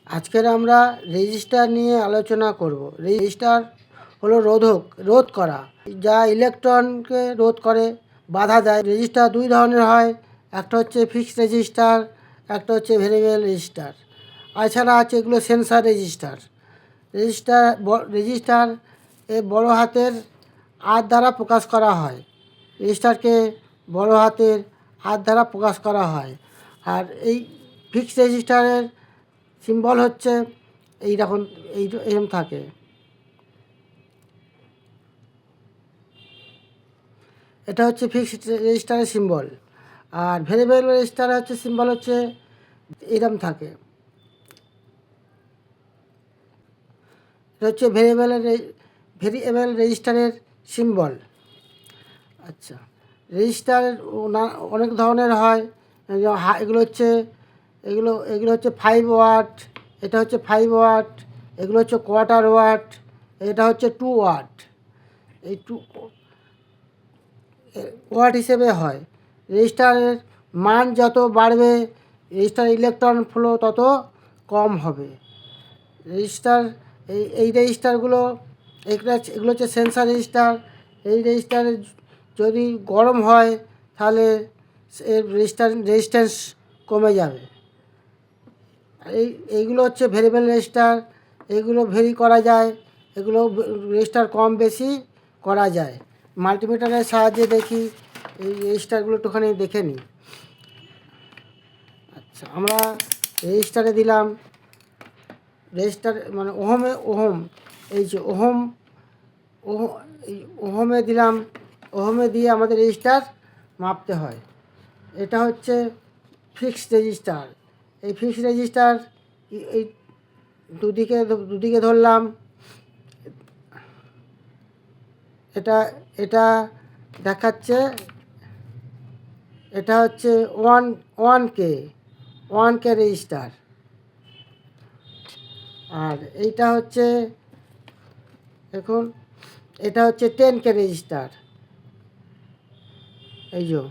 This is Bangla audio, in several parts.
আজকের আমরা রেজিস্টার নিয়ে আলোচনা করব। রেজিস্টার হলো রোধ করা, যা ইলেকট্রনকে রোধ করে, বাধা দেয়। রেজিস্টার দুই ধরনের হয়, একটা হচ্ছে ফিক্সড রেজিস্টার, একটা হচ্ছে ভেরিয়েবল রেজিস্টার। এছাড়া আছে এগুলো সেন্সার রেজিস্টার। রেজিস্টার এ বড় হাতের আর দ্বারা প্রকাশ করা হয়। রেজিস্টারকে বড় হাতের আর দ্বারা প্রকাশ করা হয়। আর এই ফিক্সড রেজিস্টারের সিম্বল হচ্ছে এইরকম, এরকম থাকে। এটা হচ্ছে ফিক্সড রেজিস্টারের সিম্বল। আর ভেরিয়েবল রেজিস্টার হচ্ছে সিম্বল হচ্ছে এরকম থাকে। এটা হচ্ছে ভেরিয়েবল রেজিস্টারের সিম্বল। আচ্ছা, রেজিস্টার অনেক ধরনের হয়। এগুলো হচ্ছে এগুলো হচ্ছে 5 ওয়াট, এটা হচ্ছে 5 ওয়াট, এগুলো হচ্ছে কোয়ার্টার ওয়াট, এটা হচ্ছে 2 ওয়াট। এই ওয়াট হিসেবে হয়। রেজিস্টারের মান যত বাড়বে, রেজিস্টার ইলেকট্রন ফ্লো তত কম হবে। রেজিস্টার এই রেজিস্টারগুলো এগুলো হচ্ছে সেন্সার রেজিস্টার। এই রেজিস্টারে যদি গরম হয় তাহলে এর রেজিস্ট্যান্স কমে যাবে। এইগুলো হচ্ছে ভেরিয়েবল রেজিস্টার। এগুলো ভেরি করা যায়, এগুলো রেজিস্টার কম বেশি করা যায়। মাল্টিমিটারের সাহায্যে দেখি এই রেজিস্টারগুলো একটুখানি দেখে নিই। আচ্ছা, আমরা রেজিস্টারে দিলাম, রেজিস্টার মানে ওহম, এই যে ওহমে দিলাম। ওহমে দিয়ে আমাদের রেজিস্টার মাপতে হয়। এটা হচ্ছে ফিক্সড রেজিস্টার। এই ফিক্সড রেজিস্টার এই দুদিকে ধরলাম। এটা এটা দেখাচ্ছে, এটা হচ্ছে ওয়ান কে রেজিস্টার। আর এইটা হচ্ছে, দেখুন, এটা হচ্ছে 10K রেজিস্টার। এই যে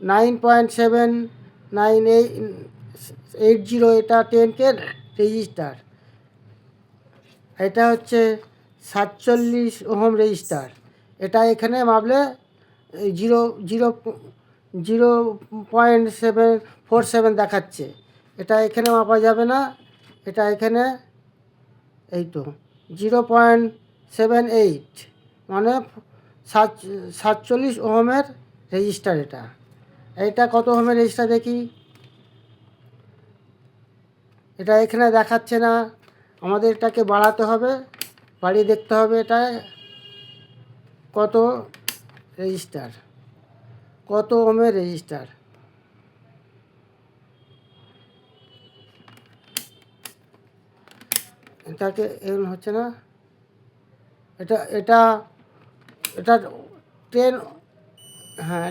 9.79880, এটা 10K রেজিস্টার। এটা হচ্ছে 47 ওহম রেজিস্টার। এটা এখানে মাপলে জিরো জিরো 0.747 দেখাচ্ছে। এটা এখানে মাপা যাবে না, এটা এখানে এই তো 0.78, মানে 47 ওহমের রেজিস্টার। এটা কত ওহমের রেজিস্টার দেখি। এটা এখানে দেখাচ্ছে না, আমাদের এটাকে বাড়াতে হবে, বাড়িয়ে দেখতে হবে এটা কত রেজিস্টার, কত ওহমের রেজিস্টার। এটাকে এরকম হচ্ছে না, এটা এটা এটা 10, হ্যাঁ,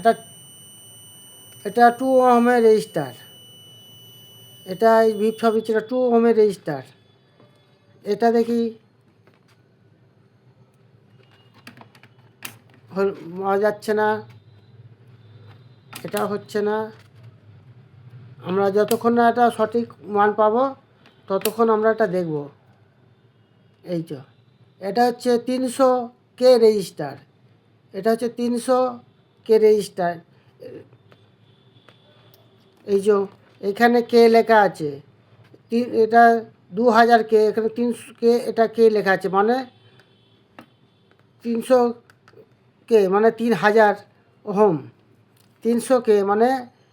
এটা 2 ওহমের রেজিস্টার। এটা এই ভিপ সব এটা 2 ওহমের রেজিস্টার। এটা দেখি পাওয়া যাচ্ছে না, এটা হচ্ছে না। আমরা যতক্ষণ না এটা সঠিক মান পাবো ততক্ষণ আমরা এটা দেখব। এই তো, এটা হচ্ছে 300K রেজিস্টার। এটা হচ্ছে 300K রেজিস্টার। এই যে এখানে কে লেখা আছে, এটা 2000K, এখানে 300K, এটা কে লেখা আছে, মানে 300K মানে 3000 ওহম। 300K মানে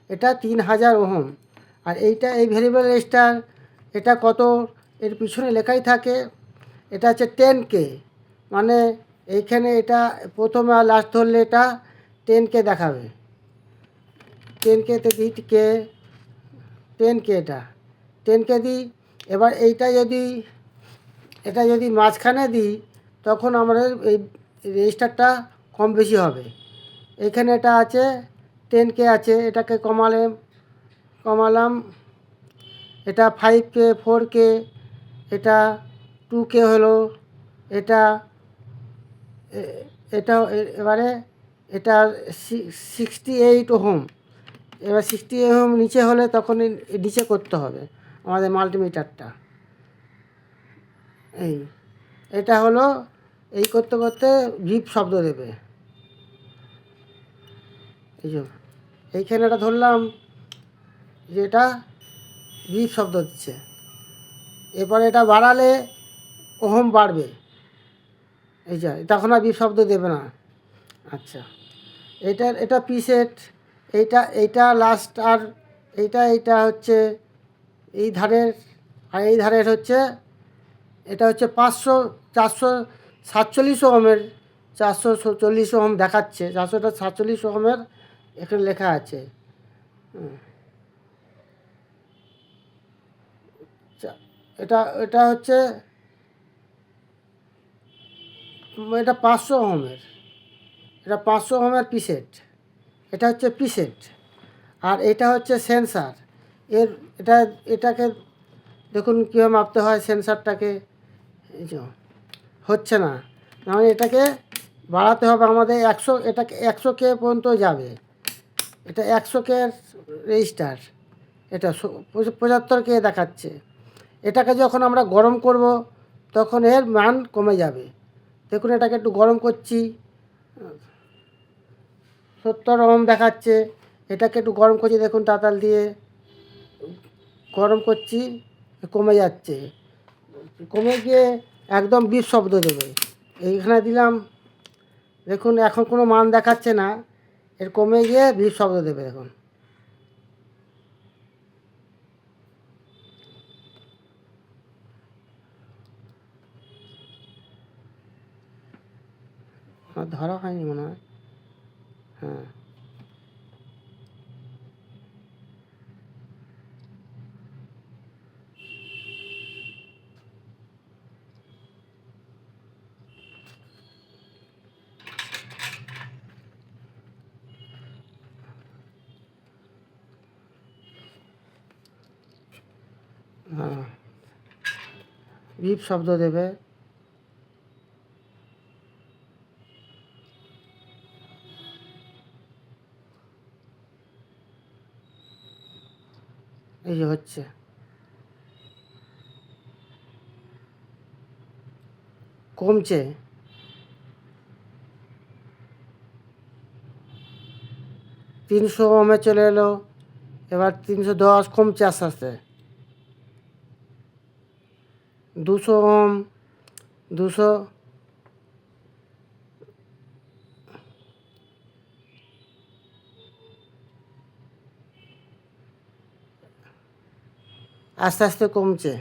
এটা 3000 ওহম। আর এই ভেরিয়েবল রেজিস্টার, এটা কত এর পিছনে লেখাই থাকে। এটা হচ্ছে 10K, মানে এইখানে এটা প্রথমে আর লাস্ট ধরলে এটা 10K দেখাবে। 10Kতে দিই, 10K, এটা 10K দিই। এবার এটা যদি মাঝখানে দিই তখন আমাদের এই রেজিস্টারটা কম বেশি হবে। এখানে এটা আছে 10K আছে, এটাকে কমালাম, এটা 5K, 4K, এটা 2K হলো, এটা এটা এবারে এটা 68 ওহম। এবার 68 ওহম নিচে হলে তখন নিচে করতে হবে আমাদের মাল্টিমিটারটা। এই এটা হলো, এই করতে করতে ভিপ শব্দ দেবে। এই যে এইখানে এটা ধরলাম যে এটা ভিপ শব্দ দিচ্ছে, এরপরে এটা বাড়ালে ওহম বাড়বে। এই যে তখন আর ভিপ শব্দ দেবে না। আচ্ছা, এটা পিসেট, এইটা লাস্ট, আর এইটা হচ্ছে এই ধারের, আর এই ধারের হচ্ছে, এটা হচ্ছে 447 ওহমের, 440 ওহম দেখাচ্ছে, 447 ওহমের এখানে লেখা আছে। এটা এটা হচ্ছে, এটা 500 ওহমের, এটা 500 ওহমের পিসেট, এটা হচ্ছে পিসেট। আর এটা হচ্ছে সেন্সার। এটা এটাকে দেখুন কীভাবে মাপতে হয় সেন্সারটাকে। এই যে হচ্ছে না, মানে এটাকে বাড়াতে হবে আমাদের 100, এটাকে 100K পর্যন্ত যাবে। এটা 100K রেজিস্টার, এটা 75K দেখাচ্ছে। এটাকে যখন আমরা গরম করব তখন এর মান কমে যাবে। দেখুন এটাকে একটু গরম করছি, 70 ওহম দেখাচ্ছে। এটাকে একটু গরম করছি, দেখুন তাতাল দিয়ে গরম করছি, কমে যাচ্ছে, কমে গিয়ে একদম বিপ শব্দ দেবে। এইখানে দিলাম, দেখুন এখন কোনো মান দেখাচ্ছে না, এর কমে গিয়ে বিপ শব্দ দেবে। দেখুন আমার ধরা হয়নি মনে হয়। হ্যাঁ, হ্যাঁ, বিপ শব্দ দেবে। এই যে হচ্ছে, কমছে, 300 ওহমে চলে এলো, এবার 310, কমছে আস্তে আস্তে, 200 ওহম, 200, আস্তে আস্তে কমছে।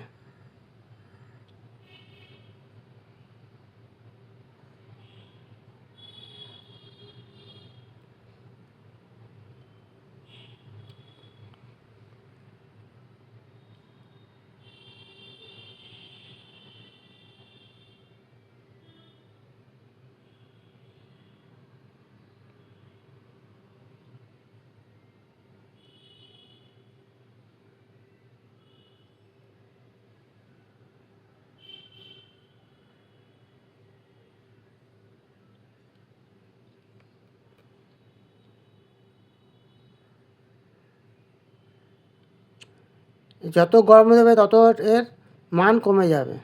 যত গরম দেবে তত এর মান কমে যাবে।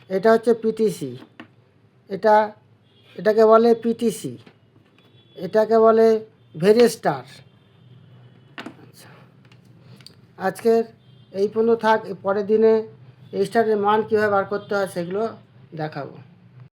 এটা হচ্ছে পিটিসি, এটাকে বলে পিটিসি, এটাকে বলে ভেরিস্টার। আচ্ছা, আজকের এই পর্যন্ত থাক, পরের দিনে রেজিস্টারের মান কীভাবে বার করতে হয় সেগুলো দেখাবো।